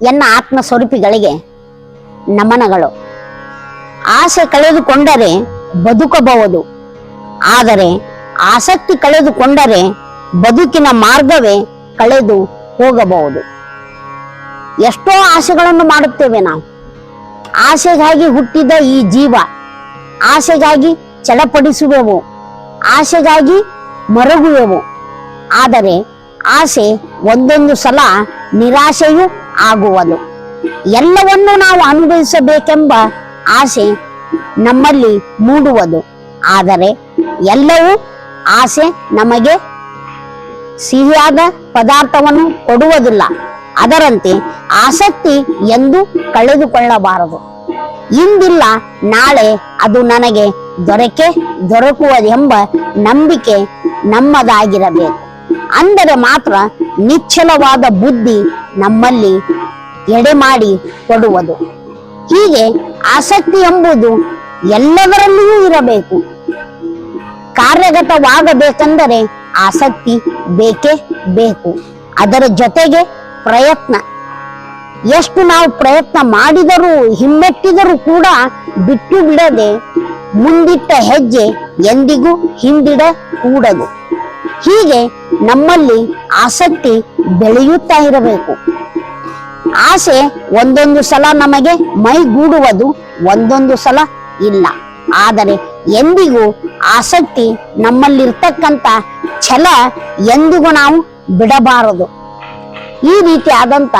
ಎನ್ನ ಆತ್ಮ ಸ್ವರೂಪಿಗಳಿಗೆ ನಮನಗಳು. ಆಸೆ ಕಳೆದುಕೊಂಡರೆ ಬದುಕಬಹುದು, ಆದರೆ ಆಸಕ್ತಿ ಕಳೆದುಕೊಂಡರೆ ಬದುಕಿನ ಮಾರ್ಗವೇ ಕಳೆದು ಹೋಗಬಹುದು. ಎಷ್ಟೋ ಆಸೆಗಳನ್ನು ಮಾಡುತ್ತೇವೆ ನಾವು. ಆಸೆಗಾಗಿ ಹುಟ್ಟಿದ ಈ ಜೀವ, ಆಸೆಗಾಗಿ ಚಡಪಡಿಸುವೆವು, ಆಸೆಗಾಗಿ ಮರಗುವೆವು. ಆದರೆ ಆಸೆ ಒಂದೊಂದು ಸಲ ನಿರಾಶೆಯೂ ಆಗುವುದು. ಎಲ್ಲವನ್ನೂ ನಾವು ಅನುಭವಿಸಬೇಕೆಂಬ ಆಸೆ ನಮ್ಮಲ್ಲಿ ಮೂಡುವುದು. ಆದರೆ ಎಲ್ಲವೂ ಆಸೆ ನಮಗೆ ಸಿಹಿಯಾದ ಪದಾರ್ಥವನ್ನು ಕೊಡುವುದಿಲ್ಲ. ಅದರಂತೆ ಆಸಕ್ತಿ ಎಂದು ಕಳೆದುಕೊಳ್ಳಬಾರದು. ಇಂದಿಲ್ಲ ನಾಳೆ ಅದು ನನಗೆ ದೊರಕುವುದೆಂಬ ನಂಬಿಕೆ ನಮ್ಮದಾಗಿರಬೇಕು. ಅಂದರೆ ಮಾತ್ರ ನಿಶ್ಚಲವಾದ ಬುದ್ಧಿ ನಮ್ಮಲ್ಲಿ ಎಡೆ ಮಾಡಿ ಕೊಡುವುದು. ಹೀಗೆ ಆಸಕ್ತಿ ಎಂಬುದು ಎಲ್ಲದರಲ್ಲಿಯೂ ಇರಬೇಕು. ಕಾರ್ಯಗತವಾಗಬೇಕೆಂದರೆ ಆಸಕ್ತಿ ಬೇಕೇ ಬೇಕು. ಅದರ ಜೊತೆಗೆ ಪ್ರಯತ್ನ. ಎಷ್ಟು ನಾವು ಪ್ರಯತ್ನ ಮಾಡಿದರೂ ಹಿಮ್ಮೆಟ್ಟಿದರೂ ಕೂಡ ಬಿಟ್ಟು ಬಿಡದೆ ಮುಂದಿಟ್ಟ ಹೆಜ್ಜೆ ಎಂದಿಗೂ ಹಿಂದಿಡಕೂಡದು. ಹೀಗೆ ನಮ್ಮಲ್ಲಿ ಆಸಕ್ತಿ ಬೆಳೆಯುತ್ತಾ ಇರಬೇಕು. ಆಸೆ ಒಂದೊಂದು ಸಲ ನಮಗೆ ಮೈಗೂಡುವುದು, ಒಂದೊಂದು ಸಲ ಇಲ್ಲ. ಆದರೆ ಎಂದಿಗೂ ಆಸಕ್ತಿ ನಮ್ಮಲ್ಲಿರ್ತಕ್ಕಂಥ ಛಲ ಎಂದಿಗೂ ನಾವು ಬಿಡಬಾರದು. ಈ ರೀತಿ ಆದಂತ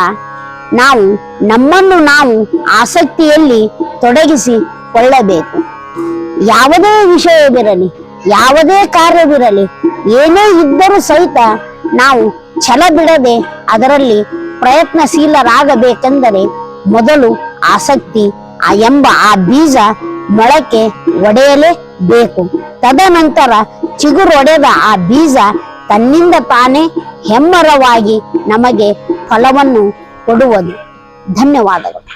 ನಾವು ನಮ್ಮನ್ನು ನಾವು ಆಸಕ್ತಿಯಲ್ಲಿ ತೊಡಗಿಸಿಕೊಳ್ಳಬೇಕು. ಯಾವುದೇ ವಿಷಯವಿರಲಿ, ಯಾವುದೇ ಕಾರ್ಯವಿರಲಿ, ಏನೇ ಇದ್ದರೂ ಸಹಿತ ನಾವು ಛಲ ಬಿಡದೆ ಅದರಲ್ಲಿ ಪ್ರಯತ್ನಶೀಲರಾಗಬೇಕೆಂದರೆ ಮೊದಲು ಆಸಕ್ತಿ ಎಂಬ ಆ ಬೀಜ ಮೊಳಕೆ ಒಡೆಯಲೇಬೇಕು. ತದನಂತರ ಚಿಗುರೊಡೆದ ಆ ಬೀಜ ತನ್ನಿಂದ ತಾನೇ ಹೆಮ್ಮರವಾಗಿ ನಮಗೆ ಫಲವನ್ನು ಕೊಡುವುದು. ಧನ್ಯವಾದಗಳು.